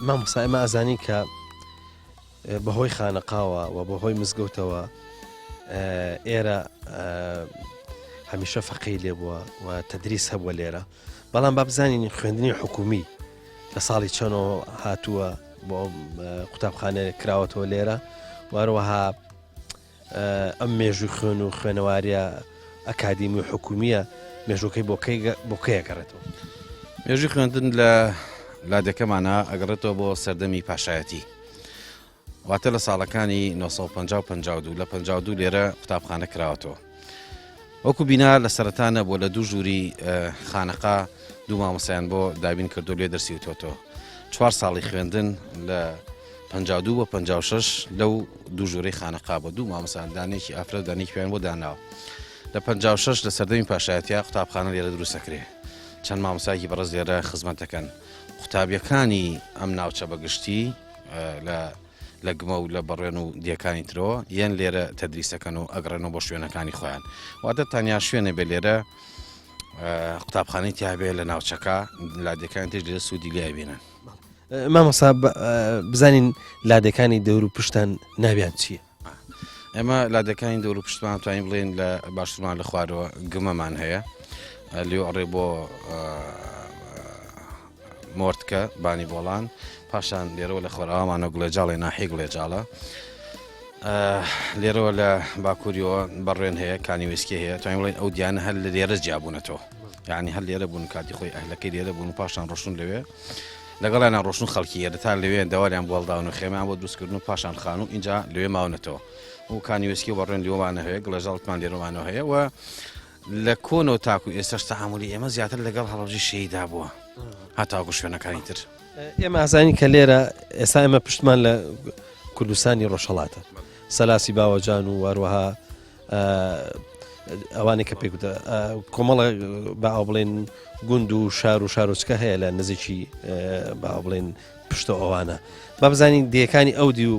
مامۆستا ئێمە ئازانی کە بەهۆی خانەقاوە و بەهۆی مزگەوتەوە ئێرە هەمیشە فەقی لێ بووە و تەدریس هەبووە لێرە بەڵام با بزانین خوێندنی حکومی لە ساڵی چەندەوە هاتووە بۆ قوتابخانە کراوەتەوە لێرە واروەها ئەم مێژووی خوێن و خوێنەواریە ئەکادیمی و حکومیە مێژوەکەی بۆ کەیەگەڕێتەوە مێژووی خوێندن لە لادەکەمانە ئەگەڕێتەوە بۆ سەردەمی پاشایەتی واتە لە ساڵەکانی 1952 لە 52 لێرە قوتابخانە کراوەتەوە وەکو بینا لە سەرەتانە بۆ لە دوو ژووری خانەقا دوو مامۆسایان بۆ دابین کردو لێ دەرسی وتۆتەوە 4 ساڵی خوێندن لە 52 بە 56 لەو دوو ژوورەی خانەقا بە دوو مامۆسایان دانێکی ئافرەت دانێکی پێیان بۆ داناوە لە 56 لە سەردەمی پاشایەتیە قوتابخانە لێرە دروستەکرێ چەند مامۆسایەکی بەڕێز لێرە خزمەت دەکەن قوتابیەکانی ئەم ناوچە بەگشتی لە گمە و لە بەڕێن و دیەکانی ترەوە یەن لێرە تەدریسەکەن و ئەگەڕێنەوە بۆ شوێنەکانی خۆیان واتە تەنیا شوێنە بێ لێرە قوتابخانەی تیابێ لە ناوچەکە لادەکانی تێژ لێرە سوودی لێ بینن مامۆستا بزانین لادەکانی دەور و پشتان ناویان چییە؟ ئێمە لادەکانی دەور و پشتمان توانین بڵێن لە باشترمان لە خوارەوە گمەمان هەیە لێ ئەڕێ بۆ مۆردکە بانی بۆڵان پاشان لێرەوە لە خۆراوامانە گوڵێجاڵی ناحی گوڵێجاڵە لێرەوە لە باکووریەوە بەڕێن هەیە کانی وێسکی هەیە توانین بڵێن ئەو دیانە هەر لە لێرە جیابوونەتەوە یعنی هەر لێرە بوون کاتی خۆی ئەهلەکەی لێرە بوون و پاشان ڕۆشتون لەوێ لەگەڵیان ڕۆشن خەڵکی ئێرەتا لەوێن دەواریان بۆڵداون و خێمان بۆ دروستکردن و پاشان خان و اینجا لەوێ ماونەتەوە و کانی وێسکی بەڕێن لێوانە هەیە گوڵێجاڵتمان لێرەوانەوە هەیە و لە کۆنەوە تاکو ئێستاش تەعاملی ئێمە زیاتر لەگەڵ هەڵەبجی شەیدا بووە هەتاکو شوێنەکانی تر ئێمە ئازانی کە لێرە ئێستا ئێمە پشتمان لە کوردستانی ڕۆژهەڵاتە سەلاسی باوەجان و واروەها ئەوانێک کە پێکوتە کۆمەڵە باو بڵێن گوند و شار و شارۆچکە هەیە لە نزیکی باو بڵێن پشتە ئەوانە با بزانین دیەکانی ئەودی و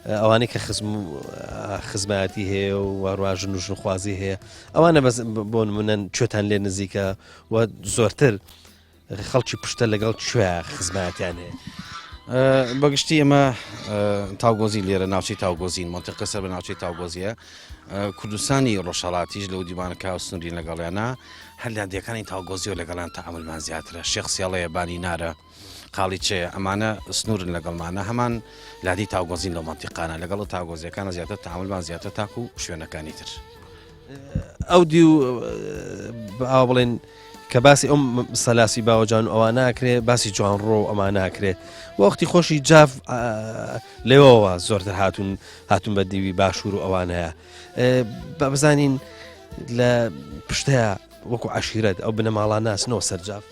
ئەوانەی کە خزمەتی هەیە و واڕواژن و ژنخوازی هەیە ئەوانە بۆ نمونەن کوێتان لێ نزیکە و زۆرتر خەڵکی پشتە لەگەڵ کوێ خزمەتیان هەیە بەگشتی ئەمە تاوگۆزی لێرە ناوچەی تاوگۆزین مۆنتیقە سەر بە ناوچەی تاوگۆزیە کوردستانی ڕۆژهەڵاتیش لەو دیوانەکە و سنووری لەگەڵیانە هەر لاندیەکانی تاوگۆزی و لەگەڵیان تەعاملمان زیاترە شێخ سیاڵەیە بانی نارە قاڵی چێە ئەمانە سنوورن لەگەڵمانە هەمان لادی تاوگۆزین لەو مۆنتیقانە لەگەڵ تاوگۆزیەکانە زیاتر تەعاملمان زیاتر تاکو و شوێنەکانی تر ئەودی و ئاوا بڵێن کە باسی ئەم سەلاسی باوەجان و ئەوان ناکرێ باسی جوانڕۆ و ئەمان ناکرێت وەختی خۆشی جاف لێەوە زۆرتر هاتون بە دیوی باشوور و ئەوان هەیە بزانین لە پشتەیە وەکو عشیرەت ئەو بنەماڵان ناسنەوە سەرجاف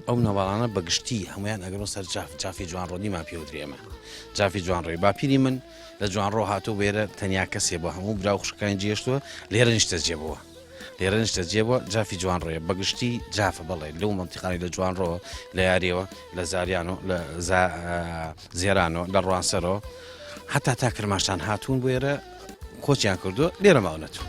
ئەو نەواڵانە بەگشتی هەمویان ئەگەڕۆ سەر جافی جوانڕۆنیمان پێوترێمە جافی جوانڕۆی باپیری من لە جوانڕۆ هاتوو وێرە تەنیا کەسێ بۆ هەموو برا خوشەکانی جێشتووە لێرە نیشتە جێبەوە لێرە نیشتە جێبووە جافی جوانڕۆیە بەگشتی جافە بڵێ لەو مەنتیقانی لە جوانڕۆ لە یاریەوە لە زاریانۆ لە زێرانۆ لە ڕوانسەرەوە هەتا تا کرماشان هاتوون بۆ ئێرە کۆچیان کردووە لێرە ماونەتوو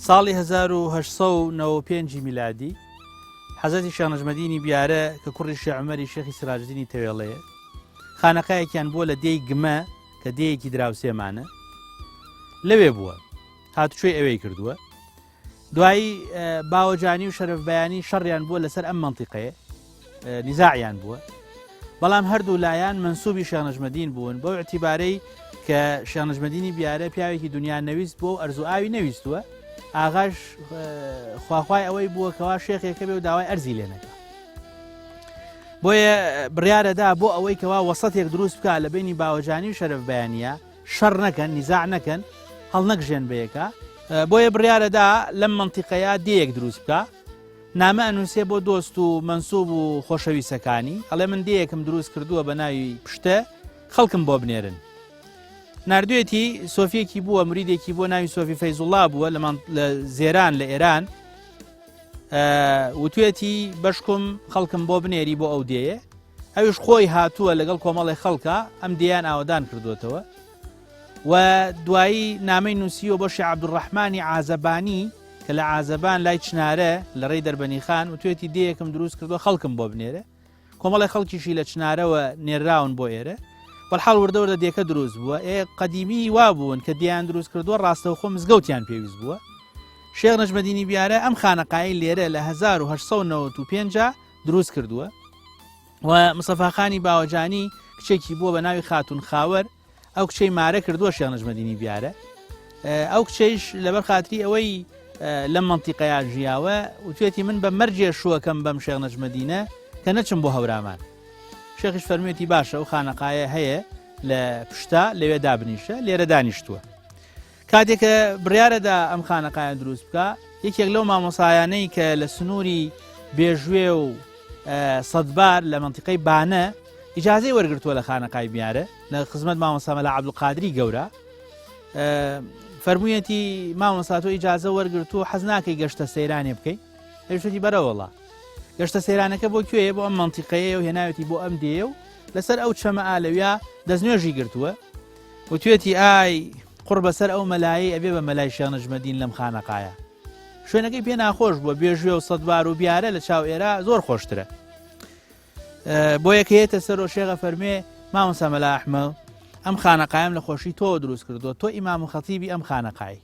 ساڵی 1995 میلادی حەزەتی شێخ نەجمەدینی بیارە کە کوڕی شێخ عومەری شێخی سراجدینی تەوێڵەیە خانەقایەکیان بۆ لە دێی گمە کە دەیەکی دراوسێمانە لەوێ بووە هاتوچۆی ئەوەی کردووە دوایی باوەجانی و شەرف بەیانی شەڕیان بووە لەسەر ئەم مەنتیقەیە نیزاعیان بووە بەڵام هەردوو لایەن منسوبی شێخ نەجمەدین بوون بۆ اعتیبارەی کە شێخ نەجمەدینی بیارە پیاوێکی دنیا نەویست بۆ ئەرزوو ئاوی نەویستووە ئاغاش خواخوای ئەوەی بووە کەوا شێخێکە بێ و داوای ئەرزی لێنەکە بۆیە بڕیارەدا بۆ ئەوەی کەوا وەسەتێک دروست بکە لە بینی باوەجانی و شەرف بەیانیە شەڕ نەکەن نیزاع نەکەن هەڵ نەکژێن بەیەکە بۆیە بڕیارەدا لەم منتیقەیە دەیەک دروست بکە نامە ئەنووسێ بۆ دۆست و منسوب و خۆشەویستەکانی ئەڵێ من دەیەکم دروست کردووە بە ناوی پشتە خەڵکم بۆ بنێرن نردوێتی سۆفیەکی بووە مریدێکی بۆ ناوی سۆفی فەیزوڵڵا بووە لە زێران لە ئێران وتوێتی بەشکم خەڵکم بۆ بنێری بۆ ئەو دێیە ئەوش خۆی هاتووە لەگەڵ کۆمەڵی خەڵکە ئەم دییان ئاوادان کردوێتەوە و دوایی نامەی نووسیوە بۆ شێخ عەبدوڕەحمانی عازەبانی کە لە عازەبان لای چنارە لە ڕێی دەربەنی خان وتوێتی دەیەکم دروست کردووە خەڵکم بۆ بنێرە کۆمەڵی خەڵکیشی لە چنارەوە نێراون بۆ ئێرە بەڵحاڵ وردەوردە دێکە دروست بووە قەدیمی وا بوون کە دییان دروست کردووە ڕاستەوخۆ مزگەوتیان پێویست بووە شێخ نەجمەدینی بیارە ئەم خانەقایی لێرە لە 1995 دروست کردووە و مستەفاخانی باوەجانی کچێکی بووە بە ناوی خاتون خاوەر ئەو کچەی مارە کردووە شێخ نەجمەدینی بیارە ئەو کچەیش لەبەر خاتری ئەوەی لەم منتیقەیە ژیاوە وتوێتی من بە مەرجێ شووەکەم بەم شێخ نەجمەدینە کە نەچم بۆ هەورامان شێخش فەرمێتی باشە ئەو خانەقایە هەیە لە پشتا لەوێ دابنیشە لێرە دانیشتووە کاتێکە بڕیارەدا ئەم خانەقایە دروست بکە یەکێک لەو مامۆسایانەی کە لە سنووری بێژوێ و سەدبار لە منتیقەی بانە ئیجازەی وەرگرتووە لە خانەقای بیارە لە خزمەت مامۆستا مەلا عەبدولقادری گەورە فەرموویەتی مامۆستا تۆ ئیجازە وەرگرتووە حەز ناکەی گەشتە سەیرانێ بکەی هێشتی بەرەوەڵا گەشتە سەیرانەکە بۆ کوێیە بۆ ئەم منتیقەیە و هێناوێتی بۆ ئەم دێ و لەسەر ئەو چەمە ئالەویا دەستنوێژی گرتووە وتوێتی ئای قڕ بەسەر ئەو مەلایی ئەبێ بە مەلای شێخ نەجمەدین لەم خانەقایە شوێنەکەی پێ ناخۆش بووە بێژوێ و سەدبار و بیارە لە چاو ئێرە زۆر خۆشترە بۆ یەکەیەتە سەر و شێخە فەرمێ مامۆستا مەلا ئەحمە ئەم خانەقایم لە خۆشی تۆ دروست کردووە تۆ ئیمام و خەتیبی ئەم خانەقای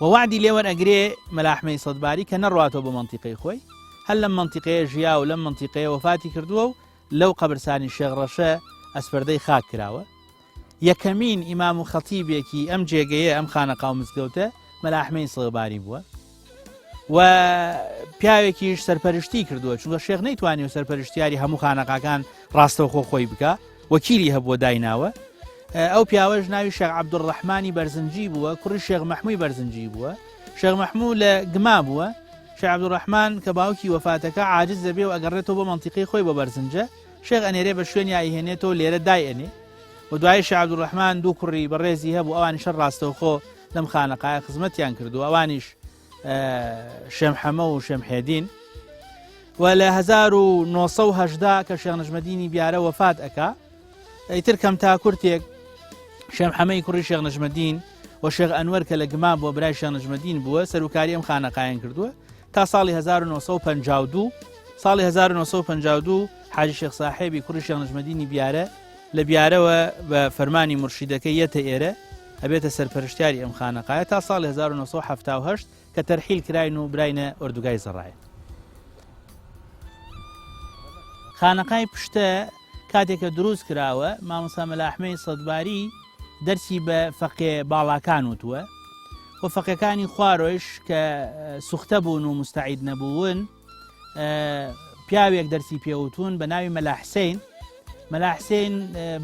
وەوعدی لێوەر ئەگرێ مەلا ئەحمەی سەدباری کە نەڕواتەوە بە منتیقەی خۆی هەر لەم منتیقەیە ژیا و لەم منتیقەیە وەفاتی کردووە و لەو قەبرستانی شێخ ڕەشە ئەسپەردەی خاک کراوە یەکەمین ئیمام و خەتیبێکی ئەم جێگەیە ئەم خانەقا و مزگەوتە مەلا ئەحمەی سەدباری بووە و پیاوێکیش سەرپەرشتی کردووە چونکە شێخ نەیتوانێت سەرپەرشتیاری هەموو خانەقاکان ڕاستەوخۆ خۆی بکە وەکیلی هەبووە دایناوە ئەو پیاوەش ناوی شێخ عەبدوڕەحمانی بەرزنجی بووە کوڕی شێخ مەحمووی بەرزنجی بووە شێخ مەحموو لە گما بووە شێخ عەبدوڕەحمان کە باوکی وەفاتەکە عاجز دەبێ و ئەگەڕێتەوە بۆ منتیقەی خۆی بە بەرزنجە شێخ ئەنێرێ بە شوێنی ئایهێنێتەوە لێرە دایئەنێ و دوای شێخ عەبدوڕەحمان دوو کوڕی بەڕێزی هەبوو ئەوانی شەر ڕاستەوخۆ لەم خانەقایە خزمەتیان کردو ئەوانیش شێمحەمە و شێمحێدین و لە 1970 کە شێخ نەجمەدینی بیارە وەفات ئەکا ئیتر کەم تا کورتێک شێمحەمەی کوڕی شێخ نەجمەدین و شێخ ئەنوەر کە لە گما بووە برای شێخ نەجمەدین بووە سەرۆکاری ئەم خانەقایان کردووە تا ساڵی 1952 ساڵی 1952 حاجی شێخ ساحێبی کوڕی شێخ نەجمەدینی بیارە لە بیارەوە بە فەرمانی مرشیدەکەی یەتە ئێرە ئەبێتە سەرپەرشتیاری ئەم خانەقایە تا ساڵی 1970 کە تەرحیل کراین و براینە ئۆردوگای زەڕایە خانەقای پشتە کاتێکە دروست کراوە مامۆستا مەلا ئەحمەی سەدباری دەرسی بە فەقێ باڵاکان وتووە و فەقێکانی خوارۆش کە سوختە بوون و مستعید نەبوون پیاوێک دەرسی پێوتون بە ناوی مەلا حسەین مەلا حسەین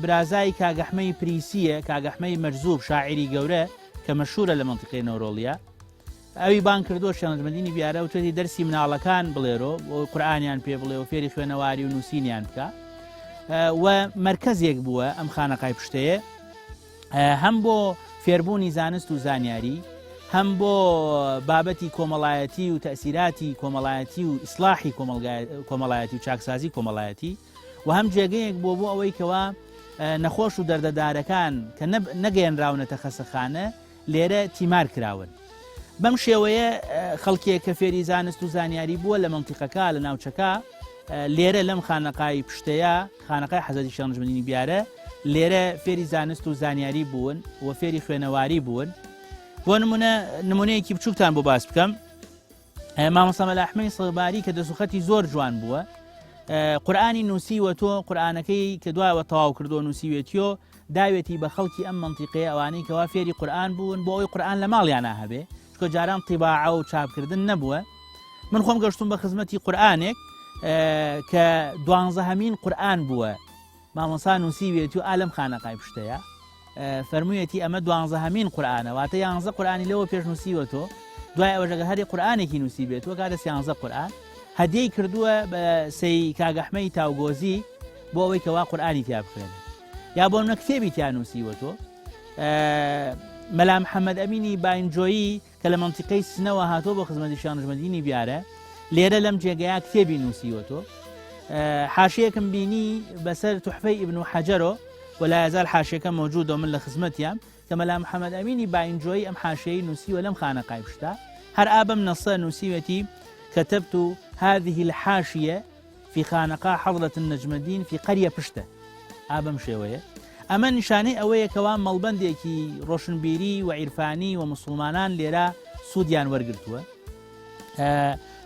برازای کاگەحمەی پریسیە کاگەحمەی مەرزوب شاعری گەورە کە مەشهورە لە منتیقەی نەورۆڵیا ئەوی بان کردووە شێخ نەجمەدینی بیارە و توێتی دەرسی مناڵەکان بڵێرۆ بۆ قورئانیان پێ بڵێ و فێری خوێنەواری و نووسینیان بکە و مرکزێک بووە ئەم خانەقای پشتەیە هەم بۆ فێربوونی زانست و زانیاری هەم بۆ بابەتی کۆمەڵایەتی و تەسیراتی کۆمەڵایەتی و ئیسلاحی کۆمەڵایەتی و چاکسازی کۆمەڵایەتی و هەم جێگەیەک بۆ ئەوەی کەوا نەخۆش و دەردەدارەکان کە نەگەیەنراونەتە خەسەخانە لێرە تیمار کراون بەم شێوەیە خەڵکێک کە فێری زانست و زانیاری بووە لە منتیقەکە لە ناوچەکە لێرە لەم خانەقای پشتەیە خانەقای حەزەتی شێخ نەجمەدینی بیارە لێرە فێری زانست و زانیاری بوون و فێری خوێنەواری بوون بۆ نمونەیەکی بچووکتان بۆ باس بکەم مامۆستا مەلا ئەحمەی سەدباری کە دەسوخەتی زۆر جوان بووە قورآانی نووسیوە تۆ قورآانەکەی کە دوایەوە تەواو کردو نووسیوێتیۆ داوێتی بە خەڵکی ئەم منتیقەیە ئەوانەی کەوا فێری قورآن بوون بۆ ئەوی قورآن لە ماڵیانە هەبێ چکە جاران طیباعە و چاپکردن نەبووە من خۆم گەشتم بە خزمەتی قورآانێک کە 12هەمین قورآن بووە مامۆسا نووسیوێتی و ئالەم خانەقای پشتەیە فەرموویەتی ئەمە 12هەمین قورآنە واتە 11 قورآانی لەوە پێش نووسیوە تۆ دوای ئەوەژەگە هەری قورآانێکی نووسی بێتەوە کاتە 11 قورآن هەدیەی کردووە بە سی کاگەحمەی تاوگۆزی بۆ ئەوەی کەوا قورآانی تیا بخوێنێت یا بۆ منە کتێبی تیان نووسیوە تۆ مەلا محەممەد ئەمینی باینجۆیی کە لە منتیقەی سنەوە هاتۆ بۆ خزمەتی شانژمەدینی بیارە لێرە لەم جێگەیە کتێبی نووسیوە تۆ حاشەیەکم بینی بەسەر توحفەی ئیبن حەجەرۆ ولا يزال حاشەکە موجودە من لە خزمەتیام کە مەلا محەممەد ئەمینی باینجۆی ئەم حاشەی نووسیوە لەم خانەقای پشتا هەر ئابم نەسە نووسیوەتی كتبت هذه الحاشية في خانقاء حضرة النجم الدين في قرية بشتة ئابم شێوەیە ئەمە نیشانەی ئەوەیە کەوا مەڵبەندێکی ڕۆشنبیری و عیرفانی و مسلمانان لێرە سوودیان وەرگرتووە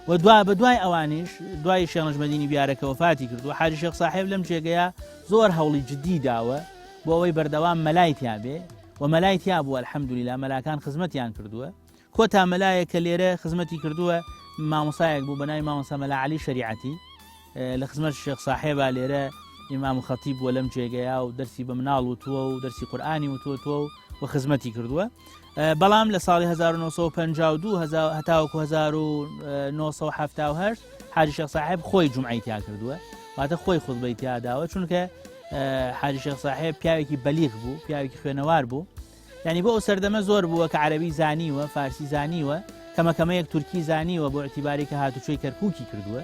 و بە دوای ئەوانش دوای شێخ نەجمەدینی بیارەکە وفاتی کردووە حاجی شێخ ساحێب لەم جێگەیە زۆر هەوڵی جدی داوە بۆ ئەوەی بەردەوام مەلای تیا بێ و مەلای تیا بووە الحەمدولیلا مەلاکان خزمەتیان کردووە کۆتا مەلایە کە لێرە خزمەتی کردووە مامۆسایەک بوو بەناوی مامۆسا مەلا عەلی شەریعەتی لە خزمەت شێخ ساحێبە لێرە ئیمام خەتیب بووە لەم جێگەیە و دەرسی بە مناڵ وتووە و دەرسی قورئانی وتووە و خزمەتی کردووە بەڵام لە ساڵی 1952 هەتاوەکو 1970 حاجی شێخ ساحێب خۆی جومعەی تیا کردووە واتە خۆی خوتبەی تیا داوە چونکە حاجی شێخ ساحێب پیاوێکی بەلیغ بوو پیاوێکی خوێنەوار بوو یعنی بۆ ئەو سەردەمە زۆر بووە کە عەرەبی زانیوە فارسی زانیوە کەمەکەمەیەک تورکی زانیوە بۆ اعتیباری کە هاتوچۆی کەرکووکی کردووە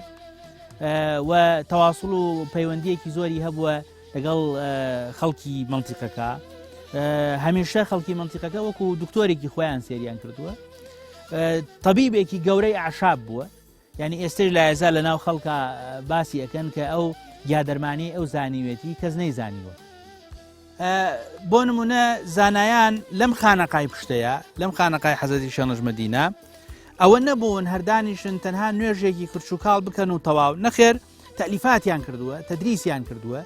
و تەواصل و پەیوەندیەکی زۆری هەبووە لەگەڵ خەڵکی منتیقەکە هەمیشە خەڵکی منتیقەکە وەکو دکتۆرێکی خۆیان سێریان کردووە طەبیبێکی گەورەی ئاعشاب بووە یعنی ئێستش لایەزا لە ناو خەڵکە باسی ئەکەن کە ئەو یادەرمانی ئەو زانیوێتی کەس نەیزانیوە بۆ نمونە زانایان لەم خانەقای پشتەیە لەم خانەقای حەزەتی شێخ نەجمەدینە ئەوە نەبوون هەردانیشن تەنها نوێژێکی کرچووکاڵ بکەن و تەواو نەخێر تەلیفاتیان کردووە تەدریسیان کردووە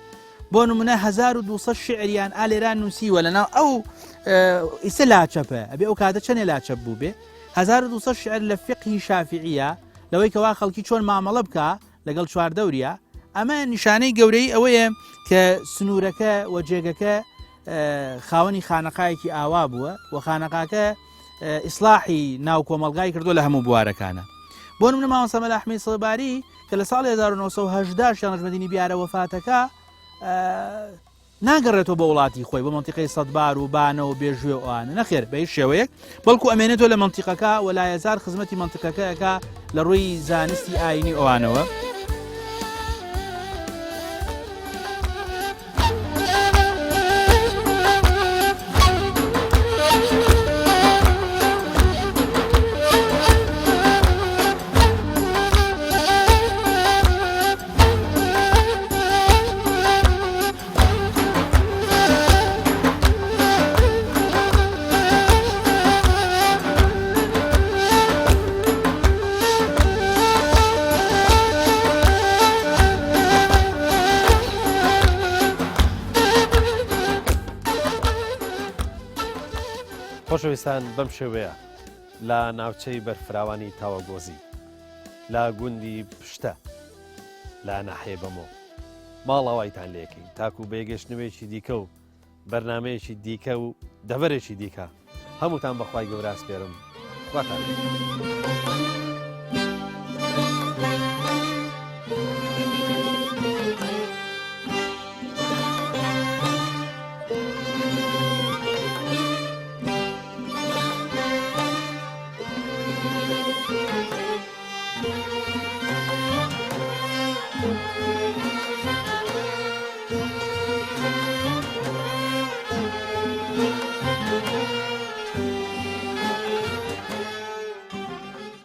بۆ نمونە 1200 شعریان ئالێران نووسیوە لەناو ئەو ئیسە لاچەپە ئەبێ ئەو کاتە چەندێ لاچەپ بوو بێ 1200 شعر لە فقهی شافعیە لەوەی کەوا خەڵکی چۆن مامەڵە بکە لەگەڵ چواردەوریا ئەمە نیشانەی گەورەی ئەوەیە کە سنوورەکە و جێگەکە خاوەنی خانەقایەکی ئاوا بووە و خانەقاکە ئیسلاحی ناو کۆمەلگای کردو لە هەموو بوارەکانە بۆ نمونە مامۆستا مەلا ئەحمەدی سڵێباری کە لە ساڵی 1970 شێخ نەجمەدینی بیارە وەفاتەکە ناگەڕێتەوە بە وڵاتی خۆی بە منتیقەی سەدبار و بانە و بێژوێ ئەوانە نەخێر بە هیچ شێوەیەک بەڵکو ئەمێنێتەوە لە منتیقەکە و لایەزار خزمەتی منتیقەکەیەکە لە ڕووی زانستی ئاینی ئەوانەوە خۆشەویستان بەم شێوەیە لە ناوچەی بەرفراوانی تاوەگۆزی لە گوندی پشتە لە ناحێ بەمۆ ماڵاوایتان لێکەین تاکو بێگەشتنەوەیکی دیکە و بەرنمەیەکی دیکە و دەڤەرێکی دیکە هەمووتان بەخوای گەورە سپێرم خواتان Thank you.